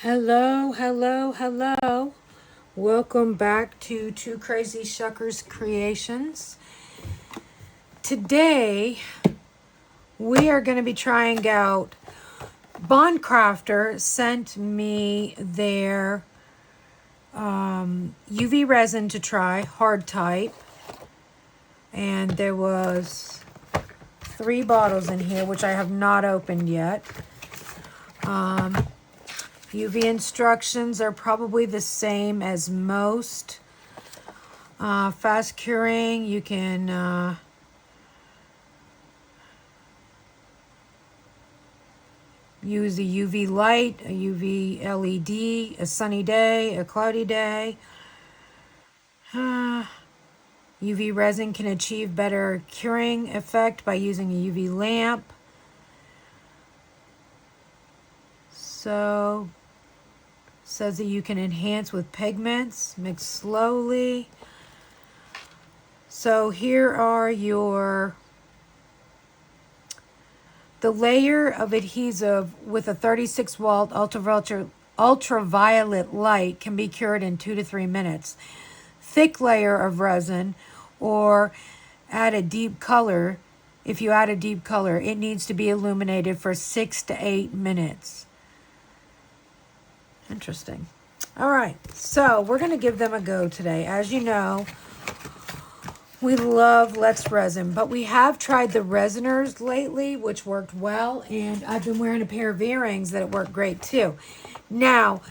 Hello, hello, hello. Welcome back to TwoCrazyShuckers Creations. Today, we are going to be trying out, Bondcrafter sent me their UV resin to try, hard type. And there was 3 bottles in here, which I have not opened yet. UV instructions are probably the same as most. Fast curing, you can use a UV light, a UV LED, a sunny day, a cloudy day. UV resin can achieve better curing effect by using a UV lamp. So, says that you can enhance with pigments, mix slowly. So here are the layer of adhesive with a 36 volt ultraviolet light can be cured in 2 to 3 minutes. Thick layer of resin or add a deep color. If you add a deep color, it needs to be illuminated for 6 to 8 minutes. Interesting. All right, so we're going to give them a go today. As you know, we love Let's Resin, but we have tried the resiners lately, which worked well, and I've been wearing a pair of earrings that worked great too. Now,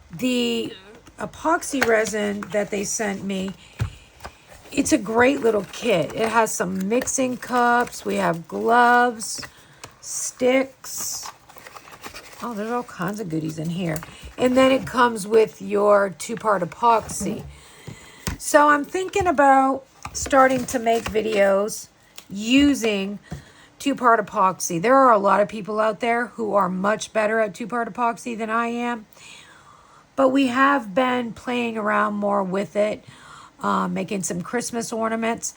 the epoxy resin that they sent me, it's a great little kit. It has some mixing cups. We have gloves, sticks. Oh, there's all kinds of goodies in here. And then it comes with your 2-part epoxy. So I'm thinking about starting to make videos using 2-part epoxy. There are a lot of people out there who are much better at 2-part epoxy than I am. But we have been playing around more with it, making some Christmas ornaments.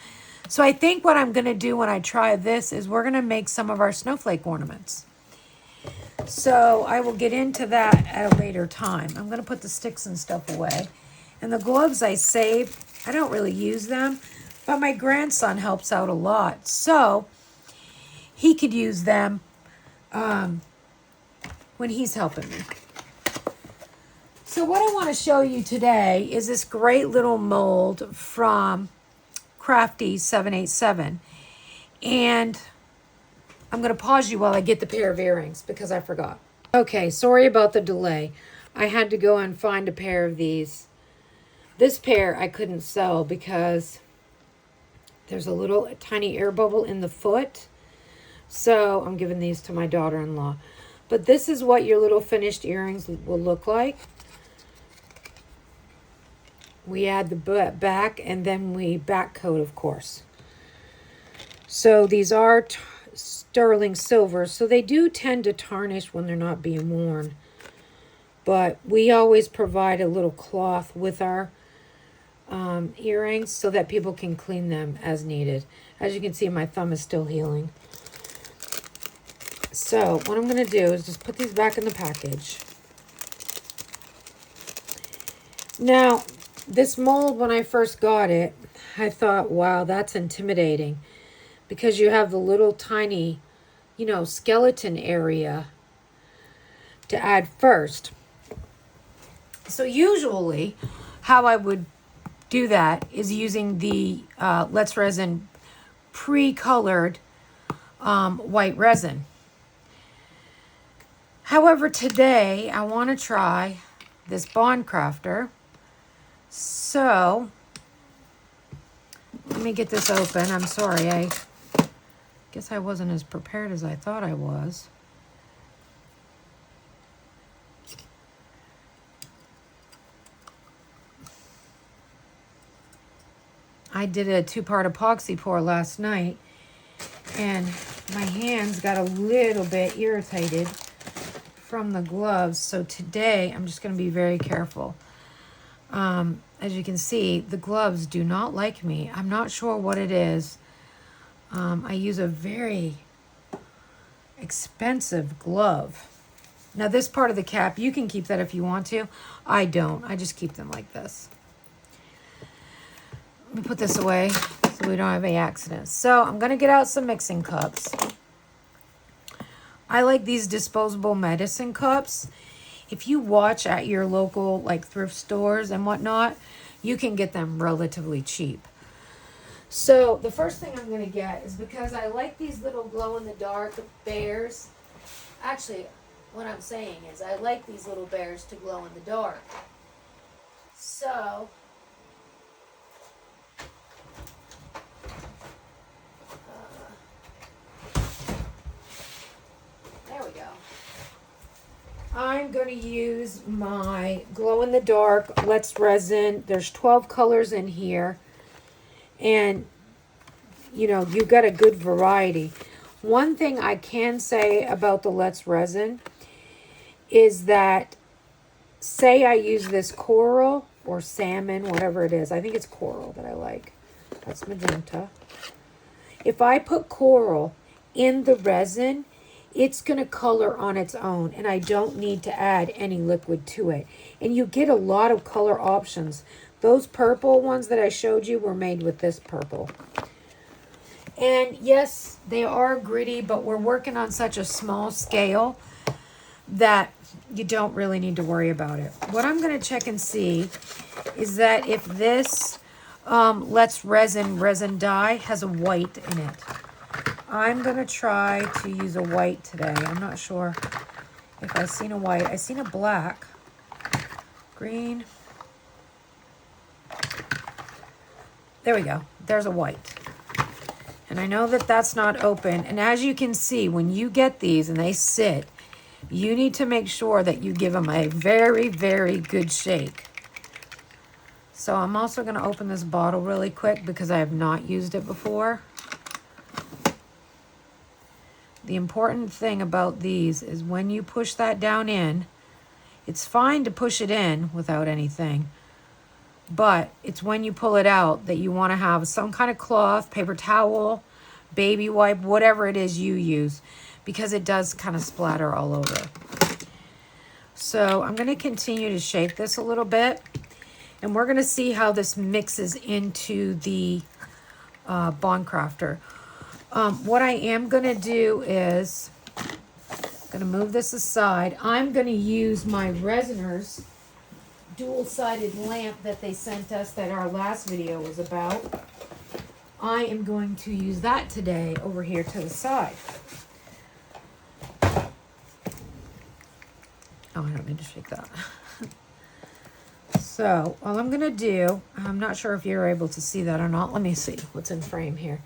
So I think what I'm going to do when I try this is we're going to make some of our snowflake ornaments. So I will get into that at a later time. I'm going to put the sticks and stuff away. And the gloves I saved, I don't really use them, but my grandson helps out a lot. So he could use them when he's helping me. So what I want to show you today is this great little mold from Crafty 787. And I'm going to pause you while I get the pair of earrings because I forgot. Okay, sorry about the delay. I had to go and find a pair of these. This pair I couldn't sell because there's a little tiny air bubble in the foot. So I'm giving these to my daughter-in-law. But this is what your little finished earrings will look like. We add the back and then we back coat, of course. So these are sterling silver, so they do tend to tarnish when they're not being worn. But we always provide a little cloth with our earrings so that people can clean them as needed. As you can see, my thumb is still healing. So what I'm going to do is just put these back in the package. Now, this mold, when I first got it, I thought, wow, that's intimidating. Because you have the little tiny, skeleton area to add first. So usually, how I would do that is using the Let's Resin pre-colored white resin. However, today, I want to try this Bondcrafter. So, let me get this open. I'm sorry, I guess I wasn't as prepared as I thought I was. I did a 2-part epoxy pour last night, and my hands got a little bit irritated from the gloves. So today, I'm just going to be very careful. As you can see, the gloves do not like me. I'm not sure what it is. I use a very expensive glove. Now this part of the cap, you can keep that if you want to. I don't. I just keep them like this. Let me put this away so we don't have any accidents. So I'm going to get out some mixing cups. I like these disposable medicine cups. If you watch at your local like thrift stores and whatnot, you can get them relatively cheap. So the first thing I'm going to get is, because I like these little glow-in-the-dark bears. Actually, what I'm saying is I like these little bears to glow in the dark. So there we go. I'm going to use my glow-in-the-dark Let's Resin. There's 12 colors in here. And, you know, you got a good variety. One thing I can say about the Let's Resin is that, say I use this coral or salmon, whatever it is. I think it's coral that I like. That's magenta. If I put coral in the resin, it's going to color on its own, and I don't need to add any liquid to it. And you get a lot of color options. Those purple ones that I showed you were made with this purple. And yes, they are gritty, but we're working on such a small scale that you don't really need to worry about it. What I'm going to check and see is that if this Let's Resin dye has a white in it. I'm going to try to use a white today. I'm not sure if I've seen a white. I've seen a black, green. There we go. There's a white. And I know that that's not open. And as you can see, when you get these and they sit, you need to make sure that you give them a very, very good shake. So I'm also going to open this bottle really quick because I have not used it before. The important thing about these is when you push that down in, it's fine to push it in without anything, but it's when you pull it out that you want to have some kind of cloth, paper towel, baby wipe, whatever it is you use, because it does kind of splatter all over. So I'm going to continue to shake this a little bit, and we're going to see how this mixes into the Bond Crafter. What I am going to do is, I'm going to move this aside. I'm going to use my Resiners dual-sided lamp that they sent us that our last video was about. I am going to use that today over here to the side. Oh, I don't need to shake that. So, all I'm going to do, I'm not sure if you're able to see that or not. Let me see what's in frame here.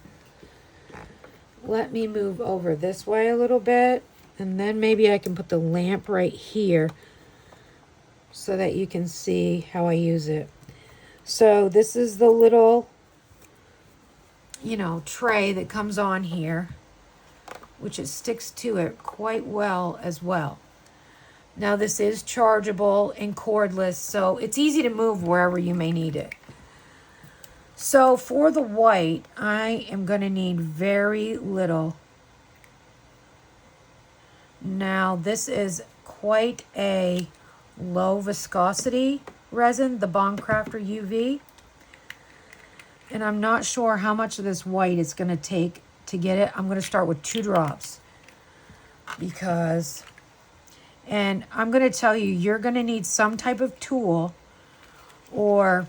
Let me move over this way a little bit, and then maybe I can put the lamp right here so that you can see how I use it. So this is the little, you know, tray that comes on here, which it sticks to it quite well as well. Now this is chargeable and cordless, so it's easy to move wherever you may need it. So for the white, I am going to need very little. Now this is quite a low viscosity resin, the Bond Crafter UV. And I'm not sure how much of this white it's going to take to get it. I'm going to start with 2 drops. And I'm going to tell you, you're going to need some type of tool or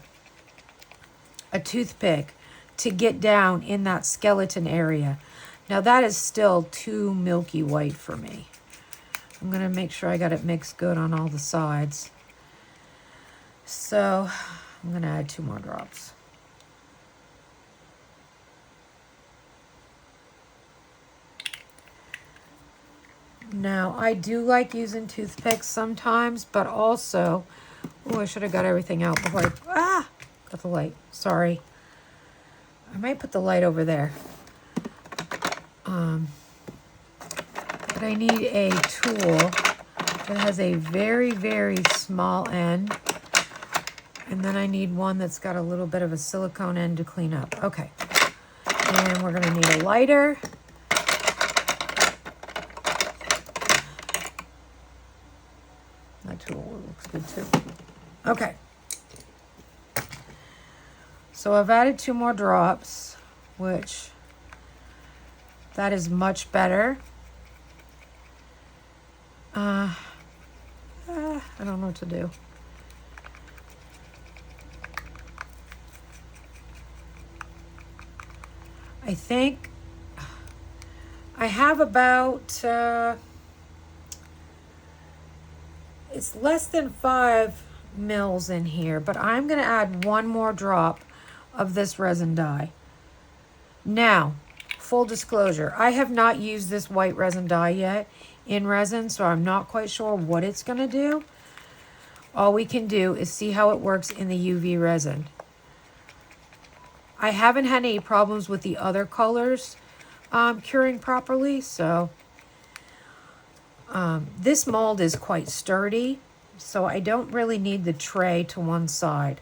a toothpick to get down in that skeleton area. Now that is still too milky white for me. I'm going to make sure I got it mixed good on all the sides. So I'm going to add 2 more drops. Now I do like using toothpicks sometimes, but also, oh, I should have got everything out before I, got the light. Sorry. I might put the light over there. But I need a tool that has a very, very small end. And then I need one that's got a little bit of a silicone end to clean up. Okay. And we're going to need a lighter. tool. It looks good too. Okay. So I've added 2 more drops, which that is much better. I don't know what to do. I think I have about, it's less than 5 mils in here, but I'm going to add 1 more drop of this resin dye. Now, full disclosure, I have not used this white resin dye yet in resin, so I'm not quite sure what it's going to do. All we can do is see how it works in the UV resin. I haven't had any problems with the other colors curing properly, so this mold is quite sturdy, so I don't really need the tray to one side.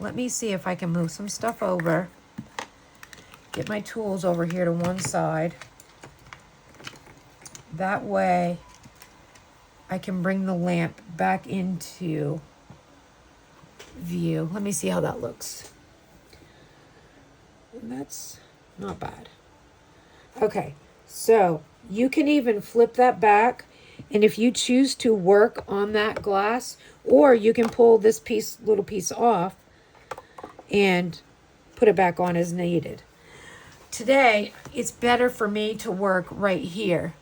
Let me see if I can move some stuff over. Get my tools over here to one side. That way I can bring the lamp back into view. Let me see how that looks. And that's not bad. Okay, so you can even flip that back, and if you choose to work on that glass, or you can pull this little piece off and put it back on as needed. Today, it's better for me to work right here.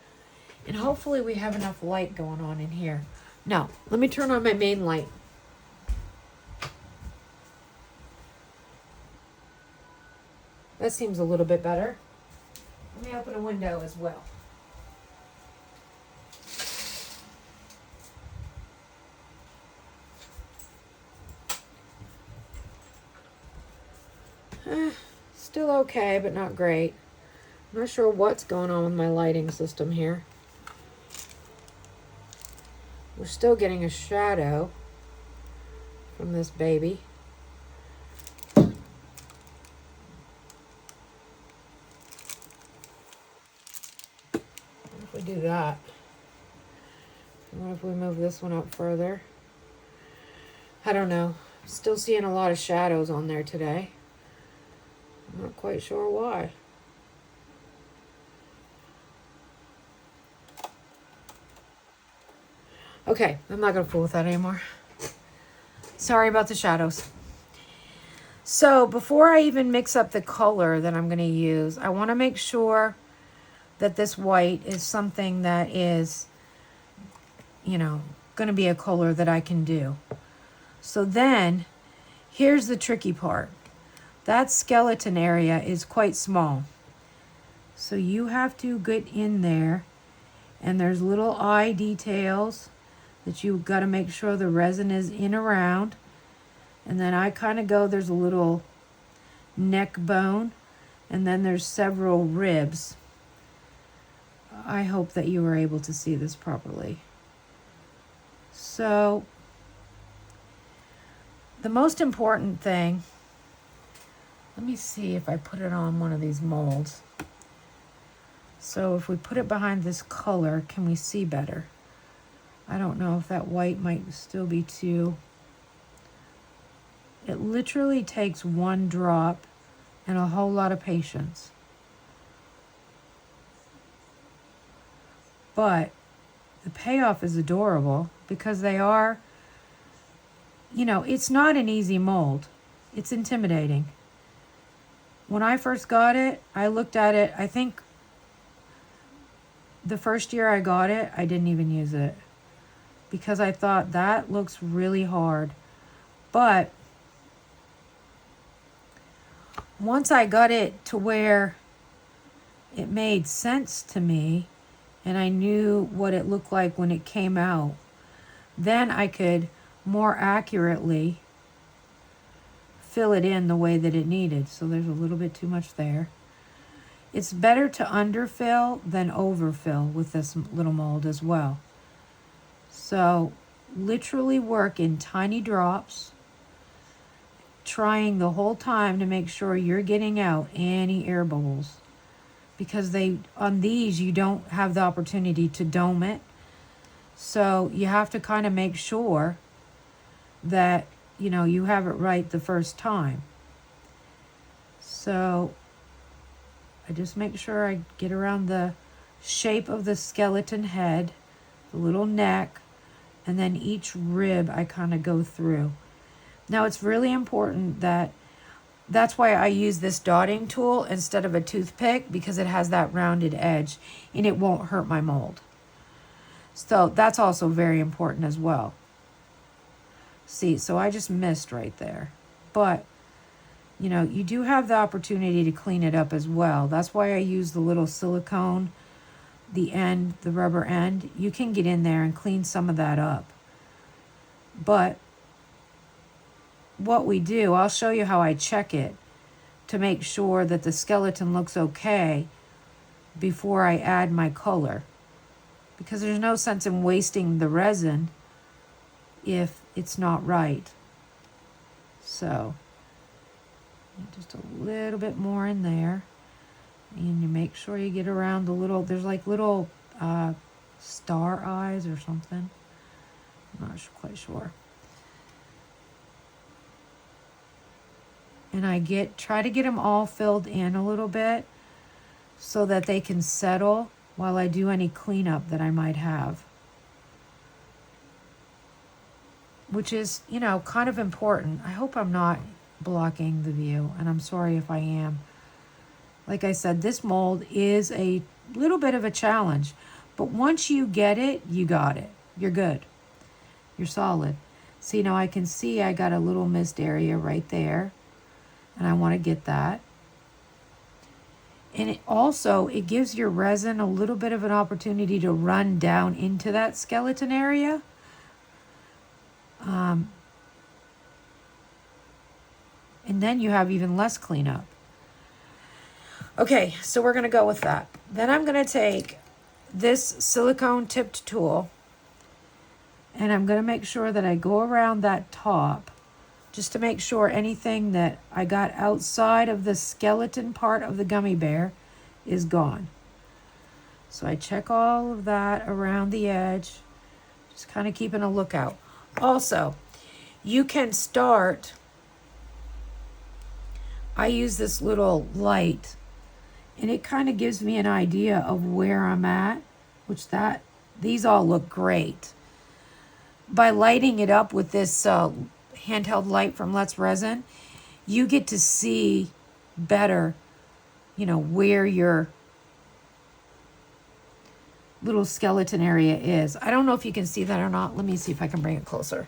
And hopefully we have enough light going on in here. Now, let me turn on my main light. That seems a little bit better. Let me open a window as well. Still okay, but not great. I'm not sure what's going on with my lighting system here. We're still getting a shadow from this baby. If we do that, what if we move this one up further? I don't know. Still seeing a lot of shadows on there today. I'm not quite sure why. Okay, I'm not going to fool with that anymore. Sorry about the shadows. So before I even mix up the color that I'm going to use, I want to make sure that this white is something that is, you know, going to be a color that I can do. So then, here's the tricky part. That skeleton area is quite small. So you have to get in there, and there's little eye details that you've got to make sure the resin is in around. And then I kind of go, there's a little neck bone, and then there's several ribs. I hope that you were able to see this properly. So the most important thing, let me see if I put it on one of these molds. So if we put it behind this color, can we see better? I don't know if that white might still be too. It literally takes 1 drop and a whole lot of patience. But the payoff is adorable because they are, you know, it's not an easy mold. It's intimidating. When I first got it, I looked at it, I think the first year I got it, I didn't even use it because I thought that looks really hard. But once I got it to where it made sense to me and I knew what it looked like when it came out, then I could more accurately fill it in the way that it needed. So there's a little bit too much there. It's better to underfill than overfill with this little mold as well. So literally work in tiny drops, trying the whole time to make sure you're getting out any air bubbles. Because on these, you don't have the opportunity to dome it. So you have to kind of make sure that, you know, you have it right the first time. So I just make sure I get around the shape of the skeleton head, the little neck, and then each rib I kind of go through. Now it's really important that's why I use this dotting tool instead of a toothpick, because it has that rounded edge and it won't hurt my mold. So that's also very important as well. See, so I just missed right there. But, you know, you do have the opportunity to clean it up as well. That's why I use the little silicone, the end, the rubber end. You can get in there and clean some of that up. But what we do, I'll show you how I check it to make sure that the skeleton looks okay before I add my color. Because there's no sense in wasting the resin if it's not right. So, just a little bit more in there. And you make sure you get around the little, there's like little star eyes or something. I'm not quite sure. And I try to get them all filled in a little bit so that they can settle while I do any cleanup that I might have. Which is, you know, kind of important. I hope I'm not blocking the view, and I'm sorry if I am. Like I said, this mold is a little bit of a challenge, but once you get it, you got it. You're good. You're solid. See, now I can see I got a little missed area right there, and I want to get that. And it gives your resin a little bit of an opportunity to run down into that skeleton area. And then you have even less cleanup. Okay, so we're going to go with that. Then I'm going to take this silicone tipped tool, and I'm going to make sure that I go around that top just to make sure anything that I got outside of the skeleton part of the gummy bear is gone. So I check all of that around the edge, just kind of keeping a lookout. Also, you can start, I use this little light, and it kind of gives me an idea of where I'm at, these all look great. By lighting it up with this handheld light from Let's Resin, you get to see better, you know, where your little skeleton area is. I don't know if you can see that or not. Let me see if I can bring it closer.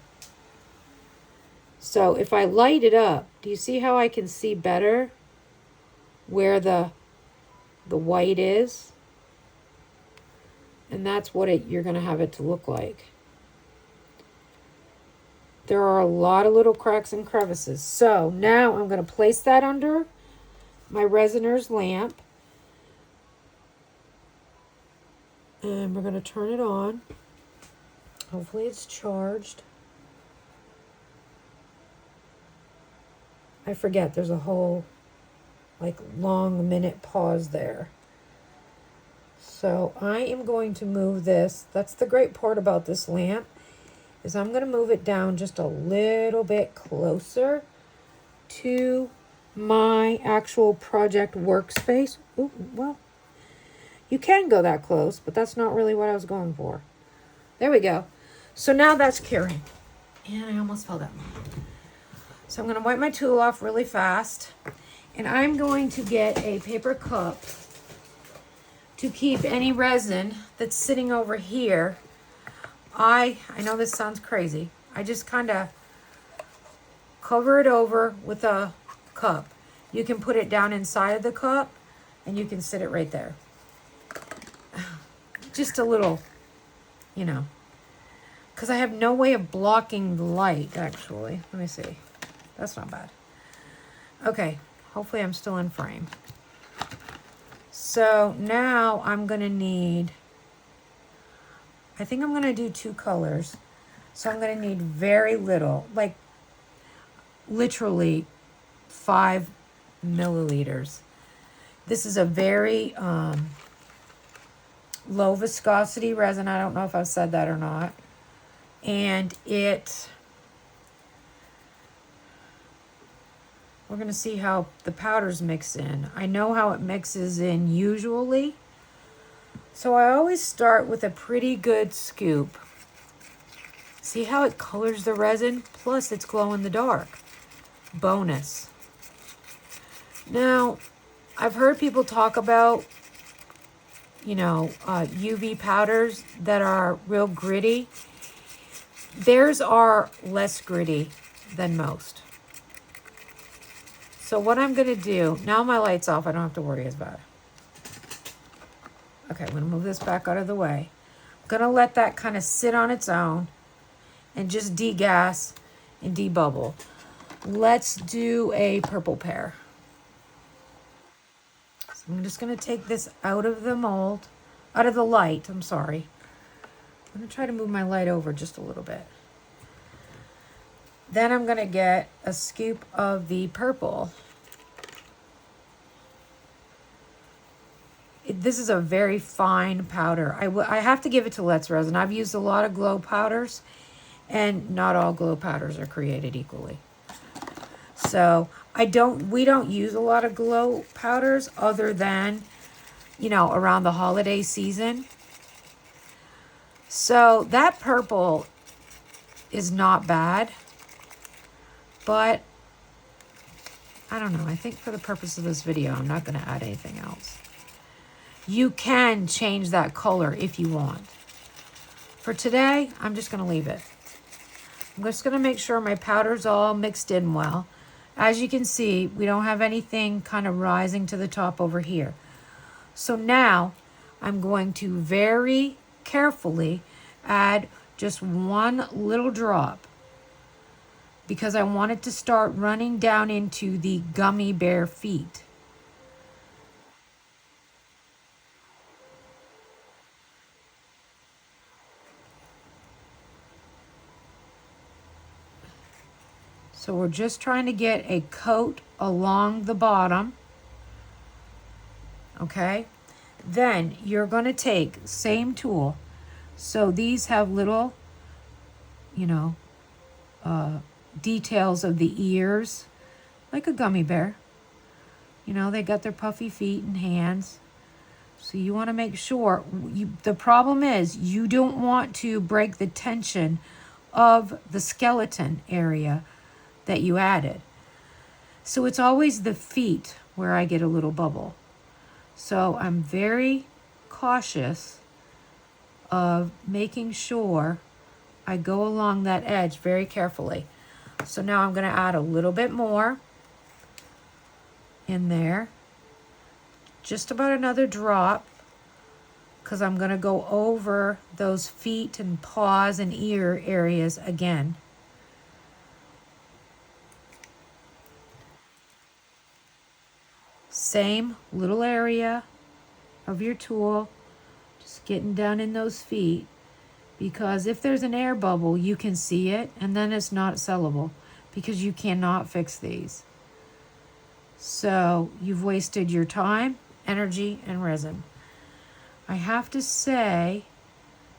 So if I light it up, do you see how I can see better where the white is? And that's what you're going to have it to look like. There are a lot of little cracks and crevices. So now I'm going to place that under my resiner's lamp. And we're going to turn it on. Hopefully it's charged. I forget, there's a whole long minute pause there. So I am going to move this. That's the great part about this lamp, is I'm going to move it down just a little bit closer to my actual project workspace. Ooh, well, you can go that close, but that's not really what I was going for. There we go. So now that's curing. And I almost fell down. So I'm going to wipe my tool off really fast. And I'm going to get a paper cup to keep any resin that's sitting over here. I know this sounds crazy. I just kind of cover it over with a cup. You can put it down inside of the cup and you can sit it right there. Just a little, you know, because I have no way of blocking the light, actually. Let me see. That's not bad. Okay, hopefully I'm still in frame. So now I'm going to need, I think I'm going to do 2 colors. So I'm going to need very little, like literally 5 milliliters. This is a very low viscosity resin. I don't know if I've said that or not. And we're going to see how the powders mix in. I know how it mixes in usually. So I always start with a pretty good scoop. See how it colors the resin? Plus it's glow in the dark. Bonus. Now, I've heard people talk about, UV powders that are real gritty. Theirs are less gritty than most. So what I'm going to do, now my light's off, I don't have to worry about it. Okay, I'm going to move this back out of the way. I'm going to let that kind of sit on its own and just degas and debubble. Let's do a purple pear. So I'm just going to take this out of the mold, out of the light, I'm sorry. I'm going to try to move my light over just a little bit. Then I'm going to get a scoop of the purple. This is a very fine powder. I have to give it to Let's Resin. I've used a lot of glow powders, and not all glow powders are created equally. So we don't use a lot of glow powders other than, around the holiday season. So that purple is not bad, but I don't know. I think for the purpose of this video, I'm not going to add anything else. You can change that color if you want. For today, I'm just going to leave it. I'm just going to make sure my powder's all mixed in well. As you can see, we don't have anything kind of rising to the top over here. So now I'm going to very carefully add just one little drop because I want it to start running down into the gummy bear feet. So we're just trying to get a coat along the bottom. Okay. Then you're going to take same tool. So these have little, details of the ears, like a gummy bear. They got their puffy feet and hands. So you want to make sure, the problem is you don't want to break the tension of the skeleton area that you added. So it's always the feet where I get a little bubble. So I'm very cautious of making sure I go along that edge very carefully. So now I'm going to add a little bit more in there. Just about another drop, because I'm going to go over those feet and paws and ear areas again. Same little area of your tool, just getting down in those feet, because if there's an air bubble, you can see it, and then it's not sellable because you cannot fix these. So you've wasted your time, energy, and resin. I have to say,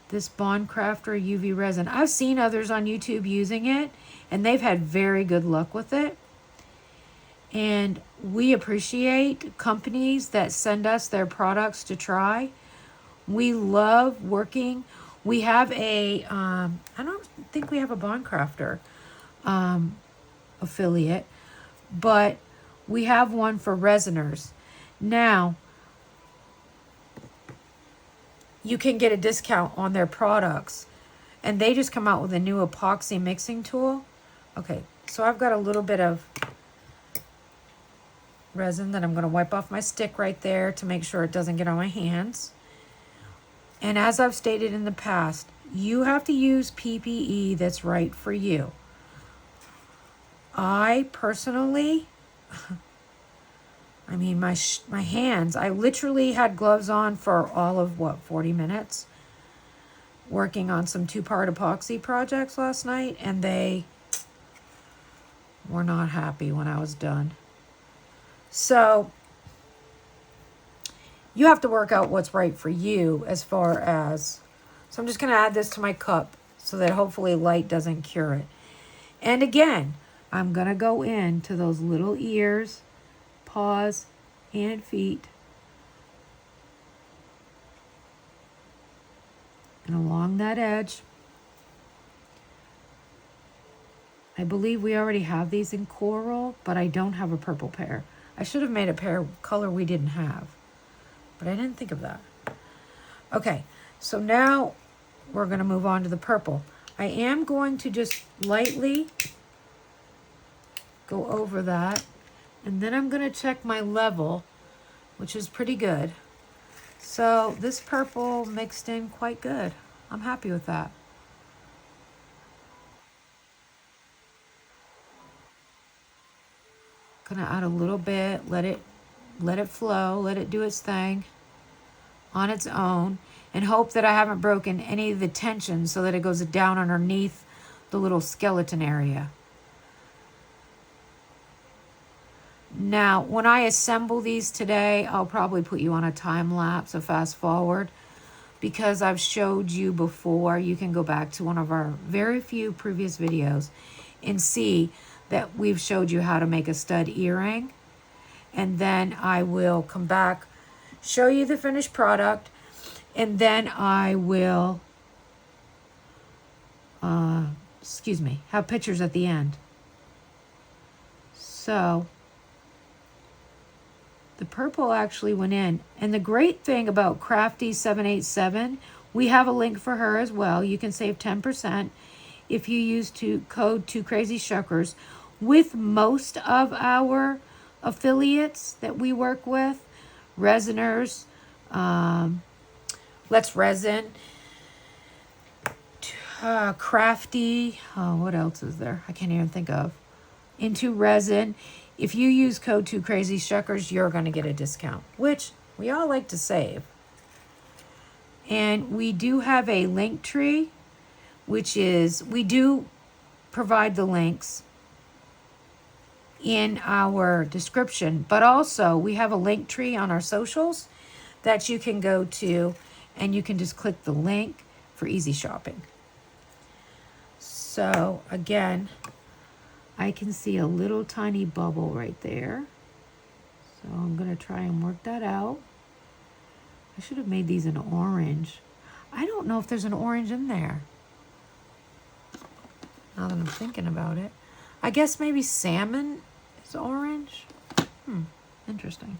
this Bond Crafter UV resin, I've seen others on YouTube using it, and they've had very good luck with it. And we appreciate companies that send us their products to try. We love working. We have a, I don't think we have a Bond Crafter affiliate, but we have one for resiners. Now, you can get a discount on their products, and they just come out with a new epoxy mixing tool. Okay, so I've got a little bit of resin that I'm going to wipe off my stick right there to make sure it doesn't get on my hands. And as I've stated in the past, you have to use PPE that's right for you. I personally, my hands, I literally had gloves on for all of 40 minutes working on some 2-part epoxy projects last night, and they were not happy when I was done. So You have to work out what's right for you as far as... So I'm just going to add this to my cup so that hopefully light doesn't cure it. And again, I'm going to go into those little ears, paws, and feet. And along that edge. I believe we already have these in coral, but I don't have a purple pair. I should have made a pair of color we didn't have, but I didn't think of that. Okay, so now we're going to move on to the purple. I am going to just lightly go over that, and then I'm going to check my level, which is pretty good. So this purple mixed in quite good. I'm happy with that. Gonna add a little bit, let it flow, let it do its thing on its own, and hope that I haven't broken any of the tension so that it goes down underneath the little skeleton area. Now, when I assemble these today, I'll probably put you on a time lapse, a fast forward, because I've showed you before. You can go back to one of our very few previous videos and see that we've showed you how to make a stud earring. And then I will come back, show you the finished product, and then I will, have pictures at the end. So the purple actually went in. And the great thing about Crafty787, we have a link for her as well. You can save 10% if you use code TwoCrazyShuckers with most of our affiliates that we work with. Resiners, Let's Resin, Crafty, what else is there? I can't even think of. Into Resin. If you use code TwoCrazyShuckers, you're going to get a discount, which we all like to save. And we do have a link tree, which is, we do provide the links in our description, but also we have a link tree on our socials that you can go to, and you can just click the link for easy shopping. So again, I can see a little tiny bubble right there. So I'm going to try and work that out. I should have made these in orange. I don't know if there's an orange in there, now that I'm thinking about it. I guess maybe salmon is orange. Interesting.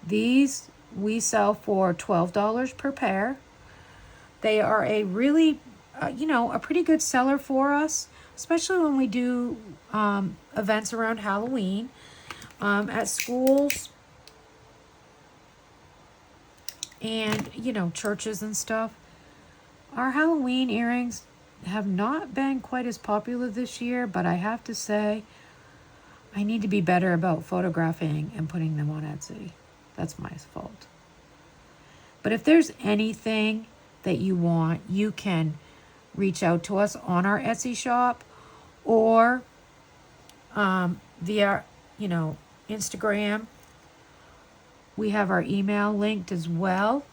These we sell for $12 per pair. They are a really, a pretty good seller for us, especially when we do events around Halloween, at schools, and, churches and stuff. Our Halloween earrings have not been quite as popular this year, but I have to say, I need to be better about photographing and putting them on Etsy. That's my fault. But if there's anything that you want, you can reach out to us on our Etsy shop, or via, Instagram. We have our email linked as well.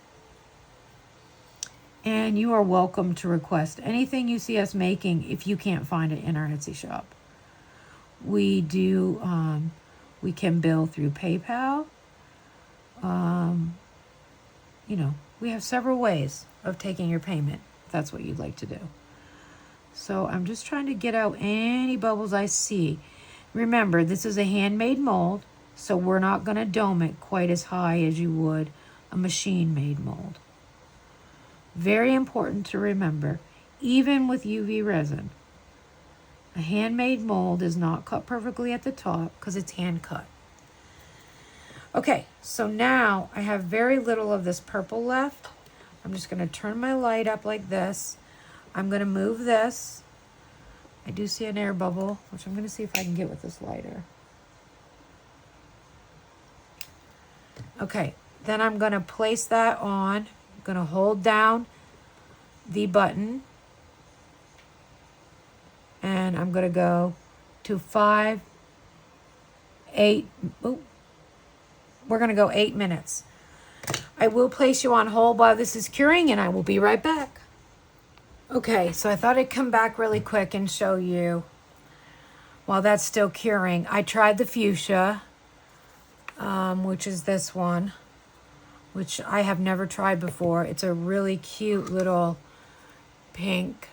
And you are welcome to request anything you see us making if you can't find it in our Etsy shop. We do, we can bill through PayPal. We have several ways of taking your payment, if that's what you'd like to do. So I'm just trying to get out any bubbles I see. Remember, this is a handmade mold, so we're not going to dome it quite as high as you would a machine-made mold. Very important to remember, even with UV resin, a handmade mold is not cut perfectly at the top because it's hand cut. Okay, so now I have very little of this purple left. I'm just going to turn my light up like this. I'm going to move this. I do see an air bubble, which I'm going to see if I can get with this lighter. Okay, then I'm going to place that on. I'm going to hold down the button. And I'm going to go to 5/8 8 minutes. I will place you on hold while this is curing, and I will be right back. Okay, so I thought I'd come back really quick and show you while that's still curing. I tried the fuchsia, which is this one, which I have never tried before. It's a really cute little pink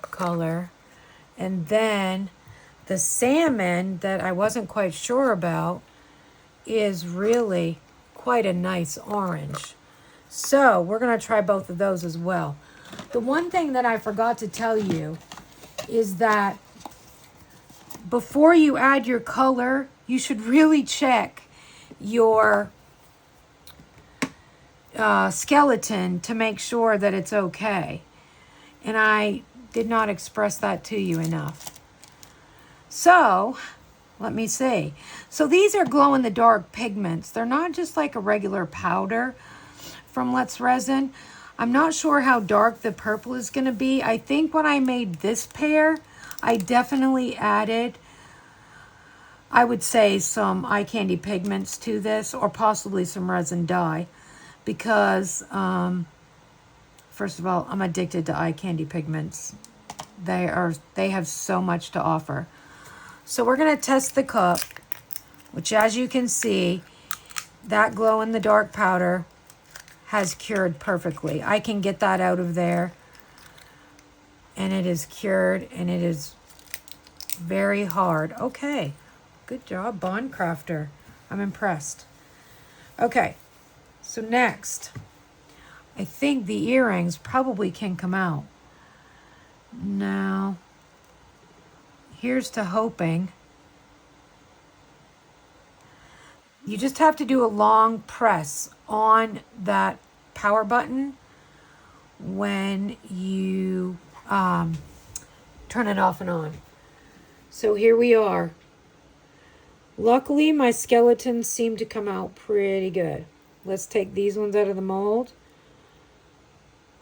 color. And then the salmon that I wasn't quite sure about is really quite a nice orange. So we're going to try both of those as well. The one thing that I forgot to tell you is that before you add your color, you should really check your skeleton to make sure that it's okay. And I did not express that to you enough. So, let me see. So these are glow-in-the-dark pigments. They're not just like a regular powder from Let's Resin. I'm not sure how dark the purple is going to be. I think when I made this pair, I definitely added, I would say, some eye candy pigments to this, or possibly some resin dye, because first of all, I'm addicted to eye candy pigments. They have so much to offer. So we're going to test the cup, which, as you can see, that glow-in-the-dark powder has cured perfectly. I can get that out of there, and it is cured, and it is very hard. Okay, good job, Bond Crafter. I'm impressed. Okay, so next, I think the earrings probably can come out. Now, here's to hoping. You just have to do a long press on that power button when you turn it off and on. So here we are. Luckily, my skeletons seem to come out pretty good. Let's take these ones out of the mold.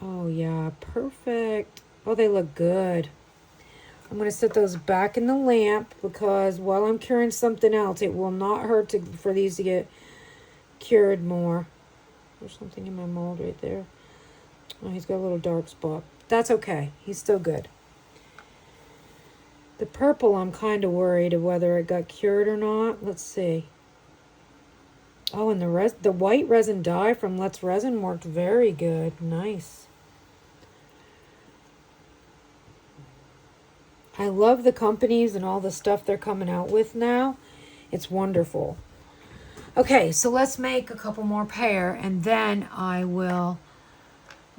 Oh yeah, perfect. Oh, they look good. I'm going to set those back in the lamp because while I'm curing something else, it will not hurt for these to get cured more. There's something in my mold right there. Oh, he's got a little dark spot. That's okay. He's still good. The purple, I'm kind of worried of whether it got cured or not. Let's see. Oh, and the white resin dye from Let's Resin worked very good. Nice. I love the companies and all the stuff they're coming out with now. It's wonderful. Okay, so let's make a couple more pair, and then I will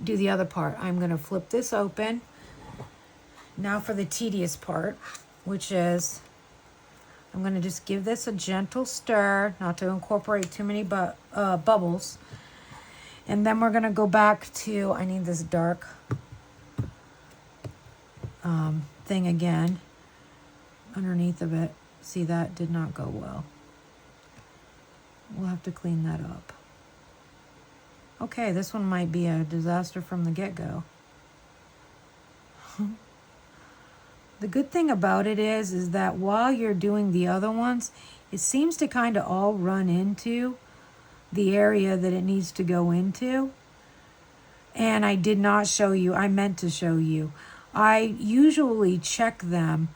do the other part. I'm going to flip this open. Now for the tedious part, which is I'm going to just give this a gentle stir, not to incorporate too many bubbles. And then we're going to go back to, I need this dark thing again underneath of it. See, that did not go well. We'll have to clean that up. Okay, this one might be a disaster from the get-go. The good thing about it is that while you're doing the other ones, it seems to kind of all run into the area that it needs to go into. And I did not show you. I meant to show you. I usually check them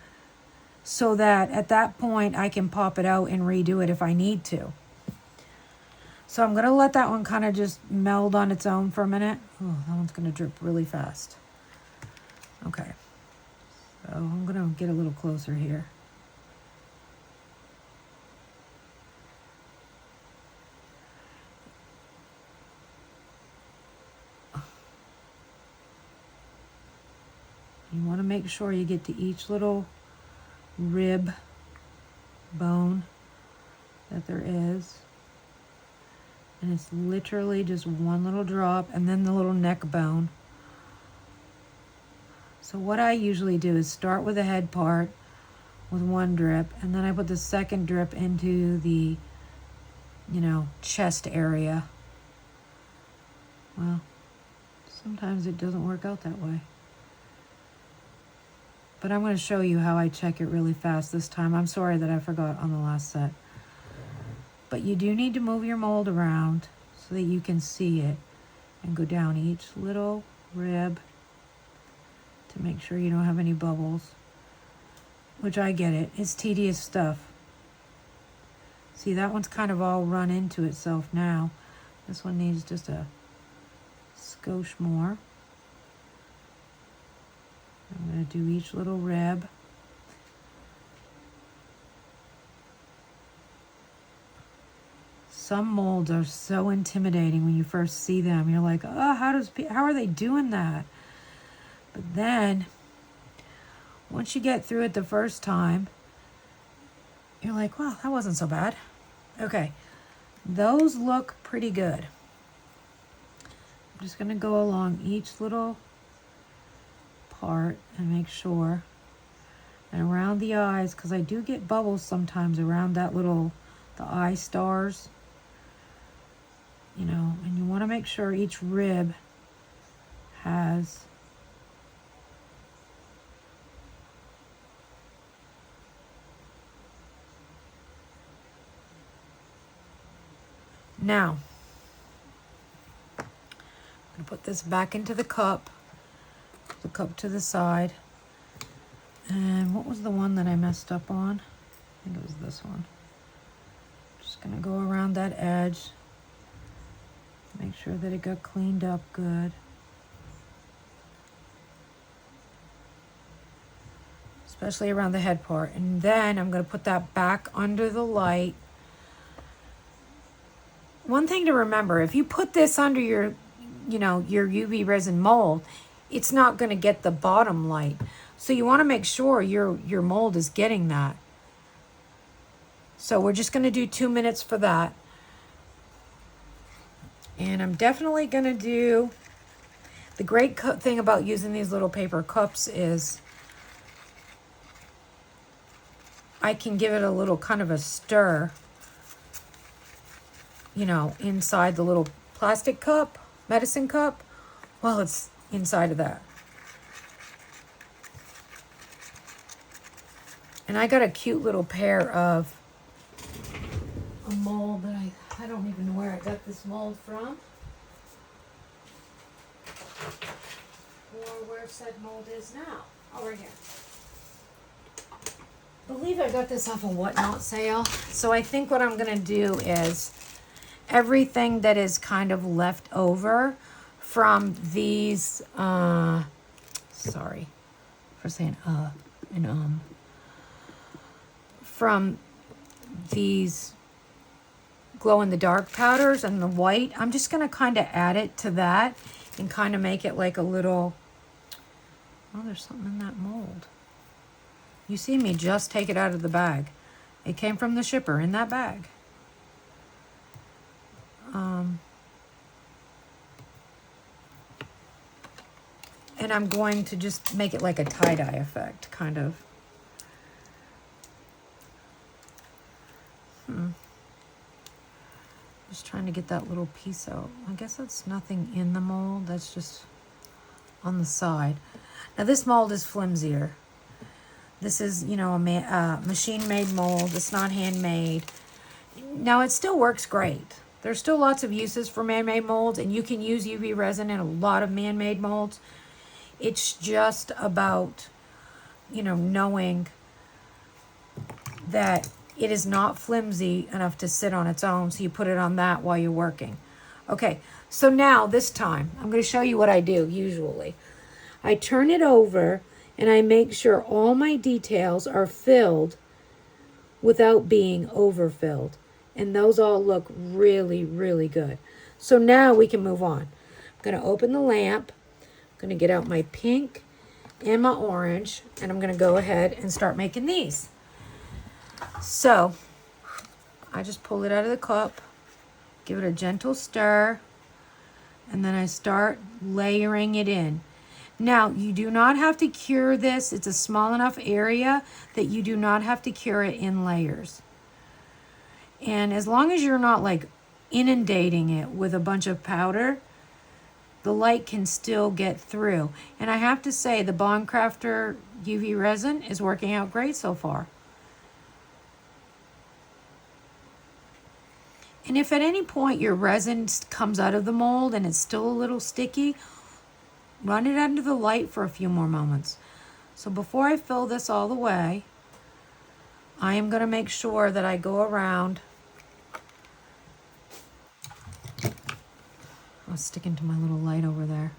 so that at that point I can pop it out and redo it if I need to. So I'm going to let that one kind of just meld on its own for a minute. Oh, that one's going to drip really fast. Okay. So I'm going to get a little closer here. You want to make sure you get to each little rib bone that there is. And it's literally just one little drop, and then the little neck bone. So what I usually do is start with the head part with one drip, and then I put the second drip into the, chest area. Well, sometimes it doesn't work out that way. But I'm going to show you how I check it really fast this time. I'm sorry that I forgot on the last set. But you do need to move your mold around so that you can see it, and go down each little rib to make sure you don't have any bubbles, which I get it. It's tedious stuff. See, that one's kind of all run into itself now. This one needs just a skosh more. I'm going to do each little rib. Some molds are so intimidating when you first see them. You're like, oh, how are they doing that? But then, once you get through it the first time, you're like, well, that wasn't so bad. Okay, those look pretty good. I'm just going to go along each little part and make sure. And around the eyes, because I do get bubbles sometimes around that the eye stars. You know, and you want to make sure each rib has now. I'm going to put this back into the cup to the side. And what was the one that I messed up on? I think it was this one. Just going to go around that edge. Make sure that it got cleaned up good. Especially around the head part. And then I'm going to put that back under the light. One thing to remember, if you put this under your UV resin mold, it's not going to get the bottom light. So you want to make sure your mold is getting that. So we're just going to do 2 minutes for that. And I'm definitely going to do, the great thing about using these little paper cups is I can give it a little kind of a stir, you know, inside the little plastic cup, medicine cup, while it's inside of that. And I got a cute little pair of a mold that I don't even know where I got this mold from, or where said mold is now. Oh, right here. I believe I got this off a Whatnot sale. So I think what I'm going to do is everything that is kind of left over from these, sorry for saying and from these glow-in-the-dark powders and the white, I'm just going to kind of add it to that and kind of make it like a little, oh, there's something in that mold. You see me just take it out of the bag. It came from the shipper in that bag. And I'm going to just make it like a tie-dye effect, kind of. Just trying to get that little piece out. I guess that's nothing in the mold. That's just on the side. Now this mold is flimsier. This is, you know, a machine-made mold. It's not handmade. Now it still works great. There's still lots of uses for man-made molds, and you can use UV resin in a lot of man-made molds. It's just about, you know, knowing that it is not flimsy enough to sit on its own, so you put it on that while you're working. Okay, so now this time, I'm going to show you what I do usually. I turn it over and I make sure all my details are filled without being overfilled. And those all look really, really good. So now we can move on. I'm going to open the lamp. I'm going to get out my pink and my orange, and I'm going to go ahead and start making these. So I just pull it out of the cup, give it a gentle stir, and then I start layering it in. Now, you do not have to cure this. It's a small enough area that you do not have to cure it in layers. And as long as you're not like inundating it with a bunch of powder, the light can still get through. And I have to say, the Bond Crafter UV resin is working out great so far. And if at any point your resin comes out of the mold and it's still a little sticky, run it under the light for a few more moments. So before I fill this all the way, I am going to make sure that I go around. I'll stick into my little light over there.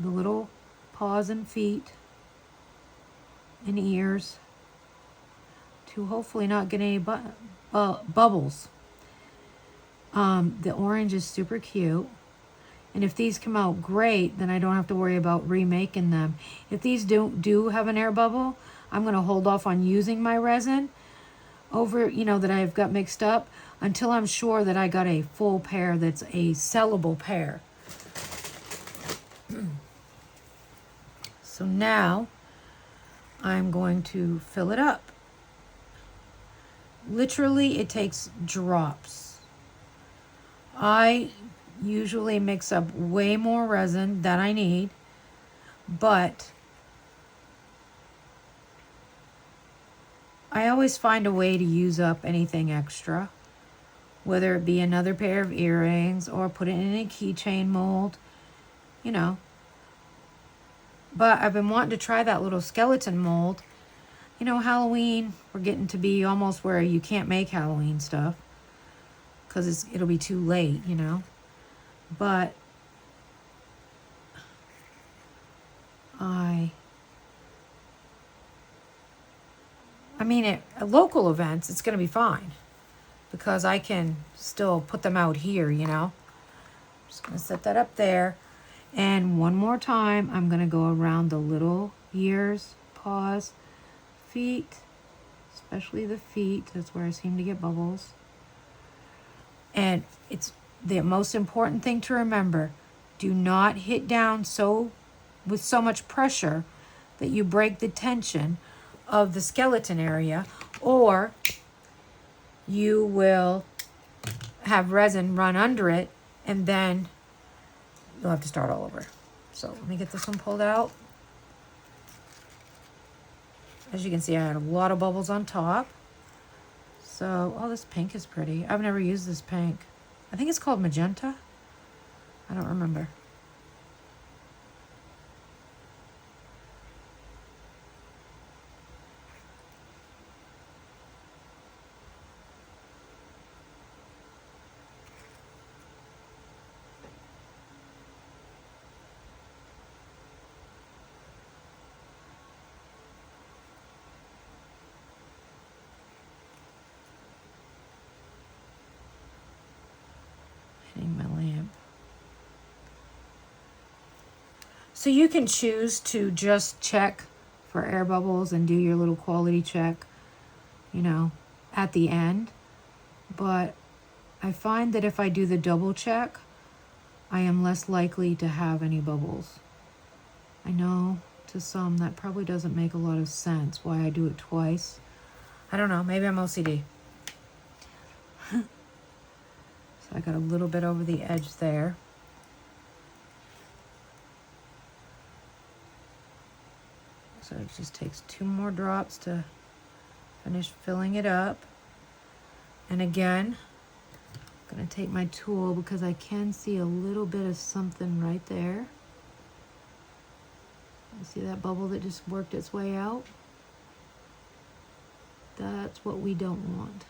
The little paws and feet and ears to hopefully not get any bubbles. The orange is super cute. And if these come out great, then I don't have to worry about remaking them. If these do have an air bubble, I'm going to hold off on using my resin over, that I've got mixed up until I'm sure that I got a full pair that's a sellable pair. So now I'm going to fill it up. Literally, it takes drops. I usually mix up way more resin than I need, but I always find a way to use up anything extra, whether it be another pair of earrings or put it in a keychain mold, But I've been wanting to try that little skeleton mold. Halloween, we're getting to be almost where you can't make Halloween stuff because it'll be too late, But at local events, it's going to be fine because I can still put them out here, Just going to set that up there. And one more time, I'm going to go around the little ears, paws, feet, especially the feet. That's where I seem to get bubbles. And it's the most important thing to remember. Do not hit down with so much pressure that you break the tension of the skeleton area, or you will have resin run under it and then you'll have to start all over. So let me get this one pulled out. As you can see, I had a lot of bubbles on top. So, this pink is pretty. I've never used this pink. I think it's called magenta. I don't remember. My lamp. So you can choose to just check for air bubbles and do your little quality check, at the end. But I find that if I do the double check, I am less likely to have any bubbles. I know to some that probably doesn't make a lot of sense why I do it twice. I don't know, maybe I'm OCD. So I got a little bit over the edge there. So it just takes 2 more drops to finish filling it up. And again, I'm going to take my tool because I can see a little bit of something right there. You see that bubble that just worked its way out? That's what we don't want.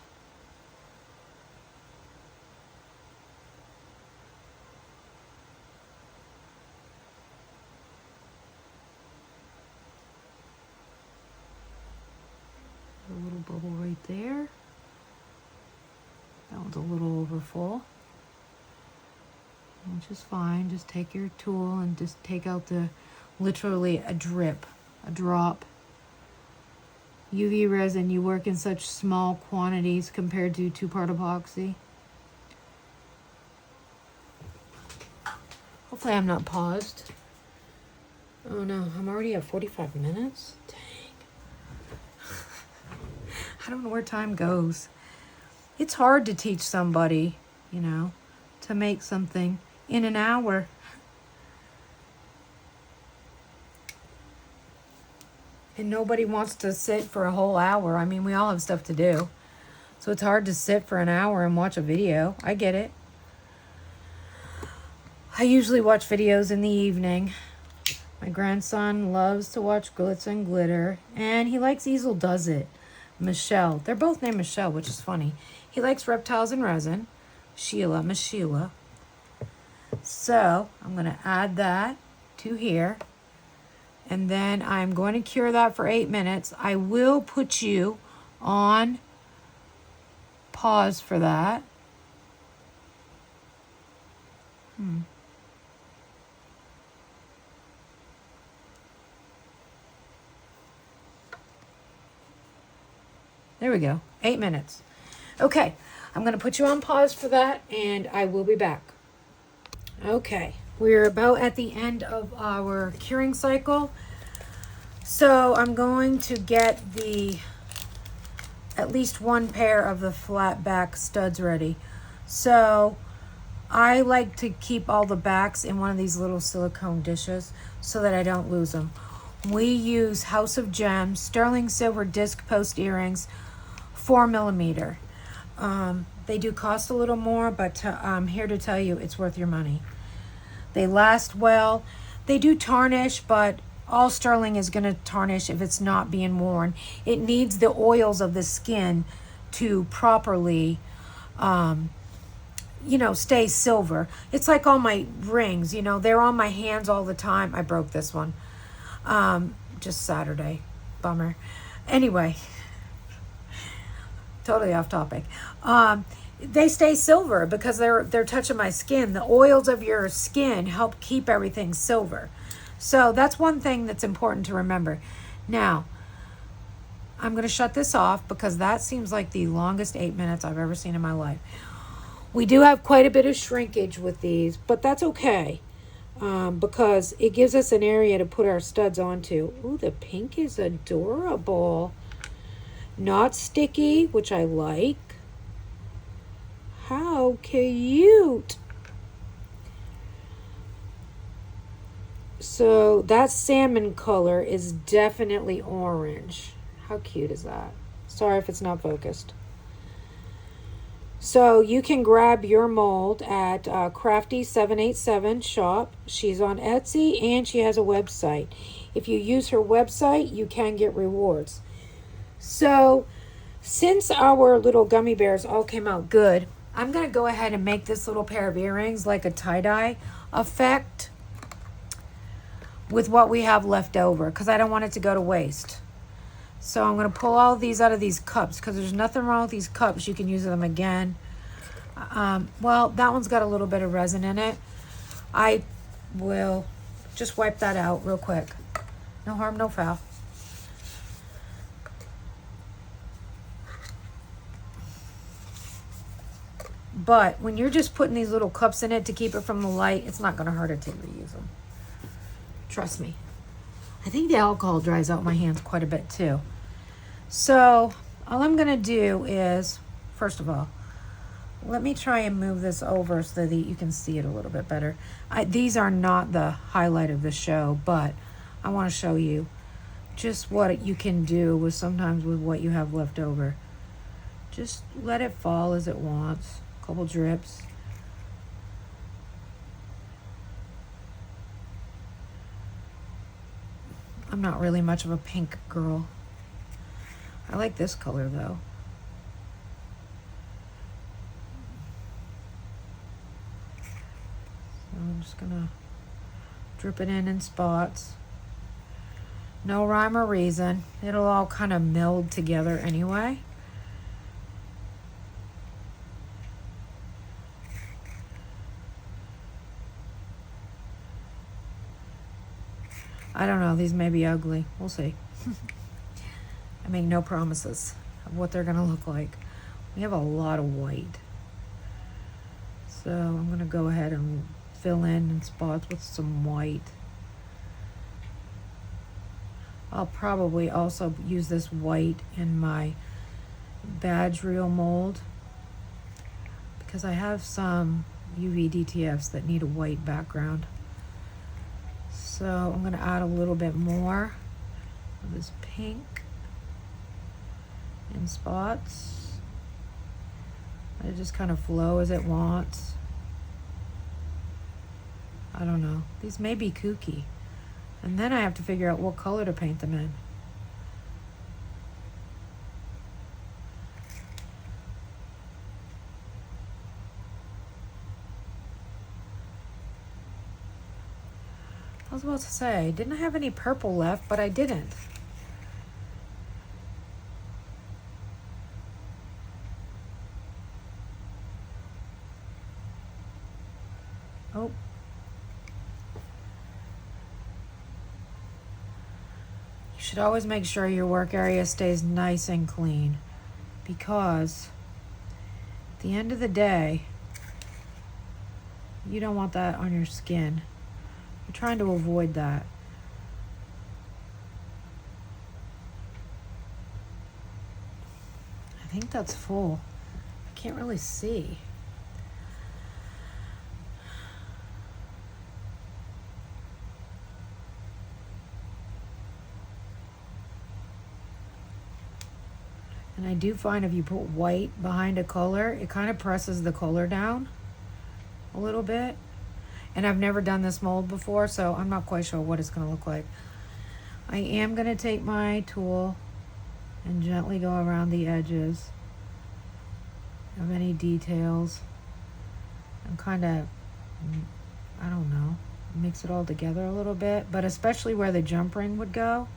A little bubble right there. That one's a little over full, which is fine. Just take your tool and just take out literally a drop. UV resin, you work in such small quantities compared to 2-part epoxy. Hopefully I'm not paused. Oh no, I'm already at 45 minutes? Dang. I don't know where time goes. It's hard to teach somebody, to make something in an hour. And nobody wants to sit for a whole hour. We all have stuff to do. So it's hard to sit for an hour and watch a video. I get it. I usually watch videos in the evening. My grandson loves to watch Glitz and Glitter, and he likes Easel Does It. Michelle. They're both named Michelle, which is funny. He likes Reptiles and Resin. Sheila, Miss Sheila. So I'm going to add that to here. And then I'm going to cure that for 8 minutes. I will put you on pause for that. There we go. 8 minutes. Okay, I'm going to put you on pause for that, and I will be back. Okay, we're about at the end of our curing cycle. So I'm going to get at least one pair of the flat back studs ready. So I like to keep all the backs in one of these little silicone dishes so that I don't lose them. We use House of Gems sterling silver disc post earrings, 4mm. They do cost a little more, but I'm here to tell you it's worth your money. They last well. They do tarnish, but all sterling is going to tarnish if it's not being worn. It needs the oils of the skin to properly, stay silver. It's like all my rings, they're on my hands all the time. I broke this one. Just Saturday. Bummer. Anyway, totally off topic. They stay silver because they're touching my skin. The oils of your skin help keep everything silver. So that's one thing that's important to remember. Now, I'm going to shut this off because that seems like the longest 8 minutes I've ever seen in my life. We do have quite a bit of shrinkage with these, but that's okay because it gives us an area to put our studs onto. Ooh, the pink is adorable. Not sticky, which I like. How cute. So that salmon color is definitely orange. How cute is that? Sorry if it's not focused. So you can grab your mold at Crafty787 shop. She's on Etsy and she has a website. If you use her website, you can get rewards. So since our little gummy bears all came out good, I'm going to go ahead and make this little pair of earrings like a tie-dye effect with what we have left over because I don't want it to go to waste. So I'm going to pull all of these out of these cups because there's nothing wrong with these cups. You can use them again. Well, that one's got a little bit of resin in it. I will just wipe that out real quick. No harm, no foul. But when you're just putting these little cups in it to keep it from the light, it's not going to hurt it to reuse them. Trust me. I think the alcohol dries out my hands quite a bit too. So all I'm going to do is, first of all, let me try and move this over so that you can see it a little bit better. These are not the highlight of the show, but I want to show you just what you can do with sometimes with what you have left over. Just let it fall as it wants. A couple drips. I'm not really much of a pink girl. I like this color though. So I'm just gonna drip it in spots. No rhyme or reason. It'll all kind of meld together anyway. I don't know, these may be ugly. We'll see. I make no promises of what they're gonna look like. We have a lot of white. So I'm gonna go ahead and fill in spots with some white. I'll probably also use this white in my badge reel mold because I have some UV DTFs that need a white background. So I'm going to add a little bit more of this pink in spots. Let it just kind of flow as it wants. I don't know. These may be kooky. And then I have to figure out what color to paint them in. I was about to say, didn't I have any purple left, but I didn't. Oh. You should always make sure your work area stays nice and clean, because at the end of the day, you don't want that on your skin. You're trying to avoid that. I think that's full. I can't really see. And I do find if you put white behind a color, it kind of presses the color down a little bit. And I've never done this mold before, so I'm not quite sure what it's going to look like. I am going to take my tool and gently go around the edges of any details and kind of, I don't know, mix it all together a little bit, but especially where the jump ring would go.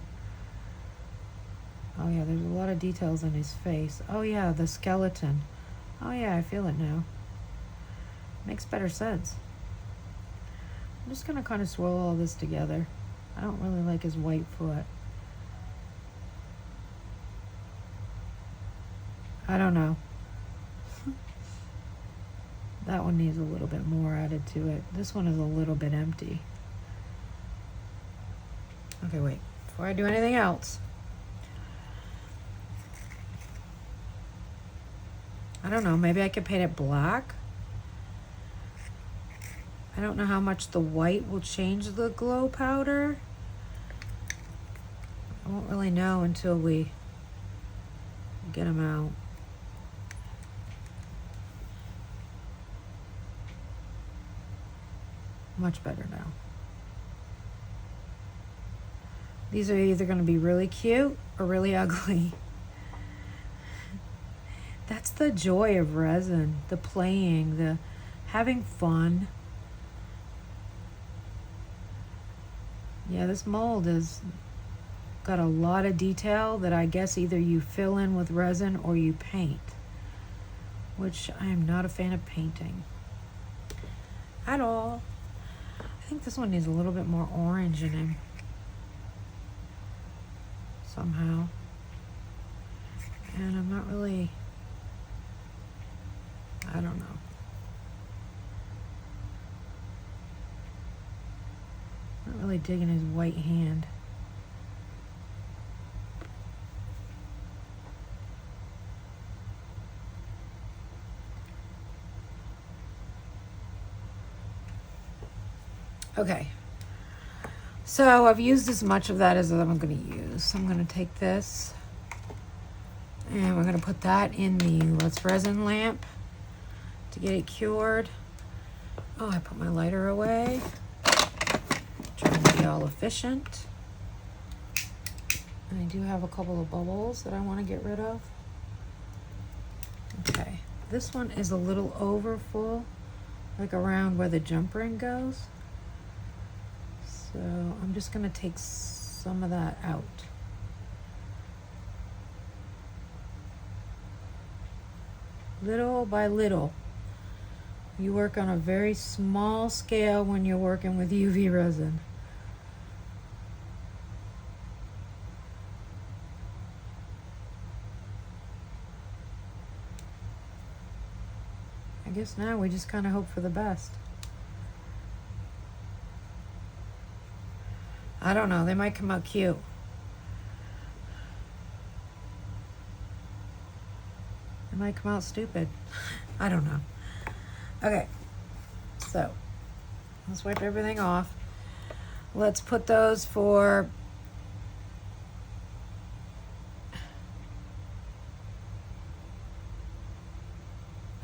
Oh yeah, there's a lot of details in his face. Oh yeah, the skeleton. Oh yeah, I feel it now. Makes better sense. I'm just gonna kind of swirl all this together. I don't really like his white foot. I don't know. That one needs a little bit more added to it. This one is a little bit empty. Okay, wait. Before I do anything else, I don't know, maybe I could paint it black. I don't know how much the white will change the glow powder. I won't really know until we get them out. Much better now. These are either going to be really cute or really ugly. That's the joy of resin, the playing, the having fun. Yeah, this mold has got a lot of detail that I guess either you fill in with resin or you paint, which I am not a fan of painting at all. I think this one needs a little bit more orange in him somehow. And I'm not really, I don't know. Not really digging his white hand. Okay, so I've used as much of that as I'm going to use. So I'm going to take this and we're going to put that in the Let's Resin lamp to get it cured. Oh, I put my lighter away. Trying to be all efficient. And I do have a couple of bubbles that I want to get rid of. Okay, this one is a little over full, like around where the jump ring goes. So I'm just going to take some of that out. Little by little. You work on a very small scale when you're working with UV resin. I guess now we just kind of hope for the best. I don't know, they might come out cute. They might come out stupid. I don't know. Okay, so let's wipe everything off. Let's put those for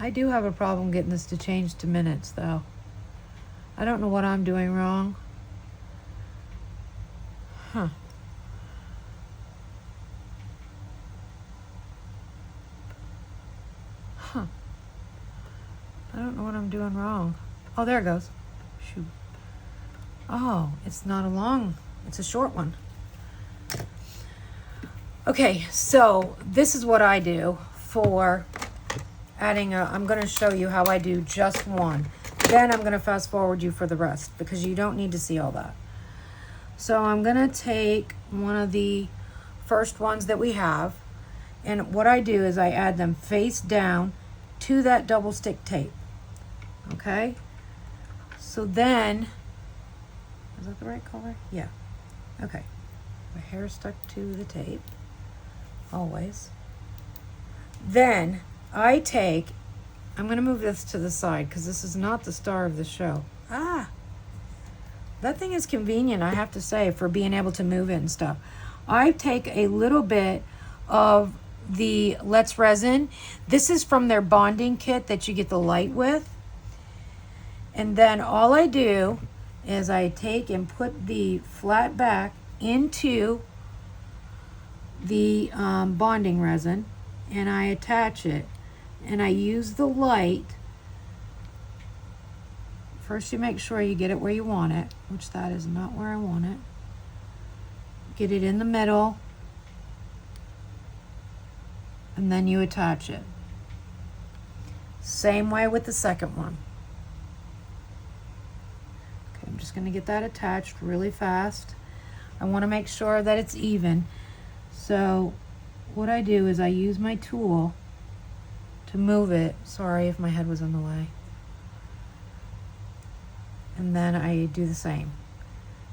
I do have a problem getting this to change to minutes, though. I don't know what I'm doing wrong. Huh. Huh. I don't know what I'm doing wrong. Oh, there it goes. Shoot. Oh, it's not a long, it's a short one. Okay, so this is what I do for adding I'm going to show you how I do just one. Then I'm going to fast forward you for the rest because you don't need to see all that. So I'm going to take one of the first ones that we have, and what I do is I add them face down to that double stick tape. Okay? So then, is that the right color? Yeah. Okay. My hair stuck to the tape, always. Then I take, I'm going to move this to the side because this is not the star of the show. Ah, that thing is convenient, I have to say, for being able to move it and stuff. I take a little bit of the Let's Resin. This is from their bonding kit that you get the light with. And then all I do is I take and put the flat back into the bonding resin, and I attach it, and I use the light. First you make sure you get it where you want it, which that is not where I want it. Get it in the middle, and then you attach it. Same way with the second one. Okay, I'm just going to get that attached really fast. I want to make sure that it's even. So what I do is I use my tool to move it. Sorry if my head was in the way. And then I do the same.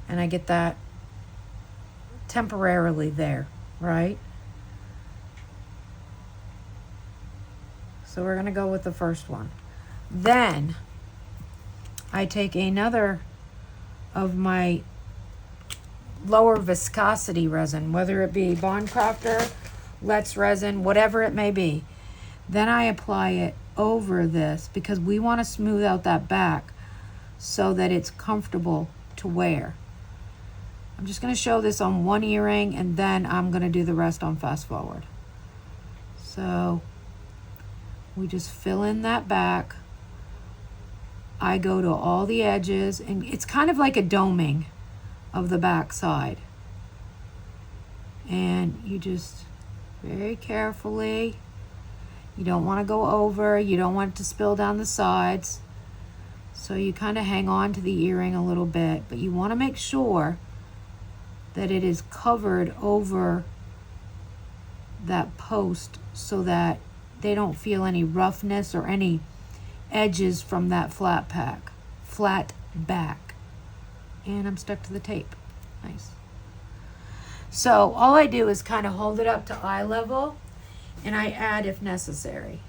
And I get that temporarily there, right? So we're going to go with the first one. Then I take another of my lower viscosity resin, whether it be Bond Crafter, Let's Resin, whatever it may be. Then I apply it over this because we want to smooth out that back so that it's comfortable to wear. I'm just going to show this on one earring, and then I'm going to do the rest on fast forward. So we just fill in that back. I go to all the edges, and it's kind of like a doming of the back side. And you just very carefully, you don't want to go over, you don't want it to spill down the sides. So you kind of hang on to the earring a little bit, but you want to make sure that it is covered over that post so that they don't feel any roughness or any edges from that flat back. And I'm stuck to the tape. Nice. So all I do is kind of hold it up to eye level, and I add if necessary.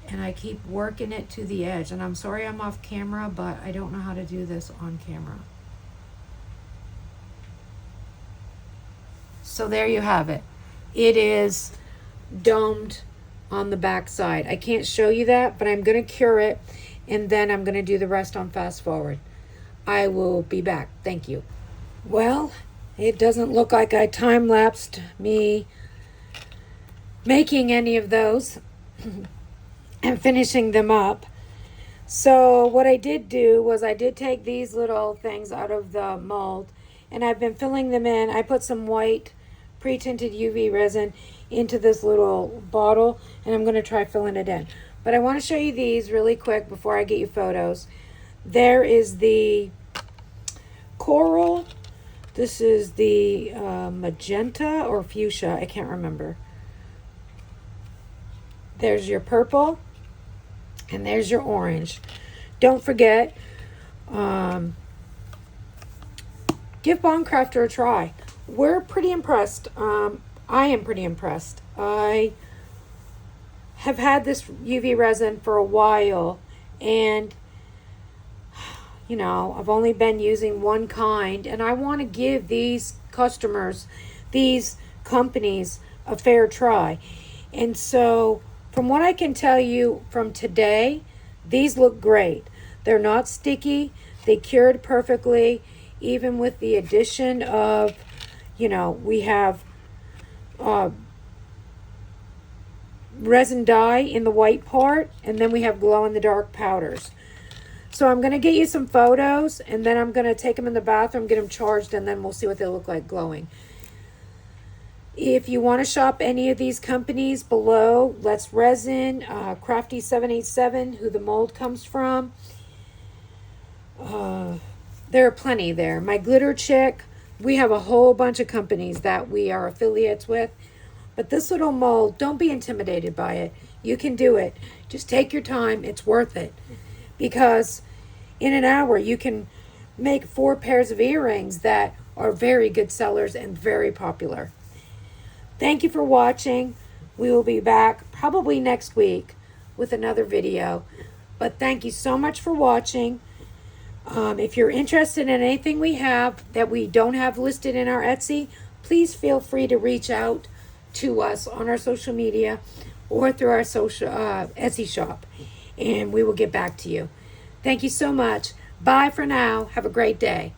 And I keep working it to the edge. And I'm sorry I'm off camera, but I don't know how to do this on camera. So there you have it. It is domed on the back side. I can't show you that, but I'm going to cure it, and then I'm going to do the rest on fast forward. I will be back. Thank you. Well, it doesn't look like I time-lapsed me making any of those and finishing them up. So what I did do was I did take these little things out of the mold, and I've been filling them in. I put some white pre-tinted UV resin into this little bottle, and I'm going to try filling it in. But I want to show you these really quick before I get you photos. There is the coral. This is the magenta or fuchsia. I can't remember. There's your purple. And there's your orange. Don't forget, give Bond Crafter a try. We're pretty impressed. I am pretty impressed. I have had this UV resin for a while, and you know, I've only been using one kind, and I want to give these customers, these companies, a fair try. And so from what I can tell you from today, these look great. They're not sticky. They cured perfectly, even with the addition of, you know, we have resin dye in the white part, and then we have glow-in-the-dark powders. So I'm going to get you some photos, and then I'm going to take them in the bathroom, get them charged, and then we'll see what they look like glowing. If you want to shop any of these companies below, Let's Resin, Crafty787, who the mold comes from, there are plenty there. My Glitter Chick, we have a whole bunch of companies that we are affiliates with. But this little mold, don't be intimidated by it. You can do it. Just take your time. It's worth it. Because in an hour, you can make 4 pairs of earrings that are very good sellers and very popular. Thank you for watching. We will be back probably next week with another video. But thank you so much for watching. If you're interested in anything we have that we don't have listed in our Etsy, please feel free to reach out to us on our social media or through our social Etsy shop, and we will get back to you. Thank you so much. Bye for now. Have a great day.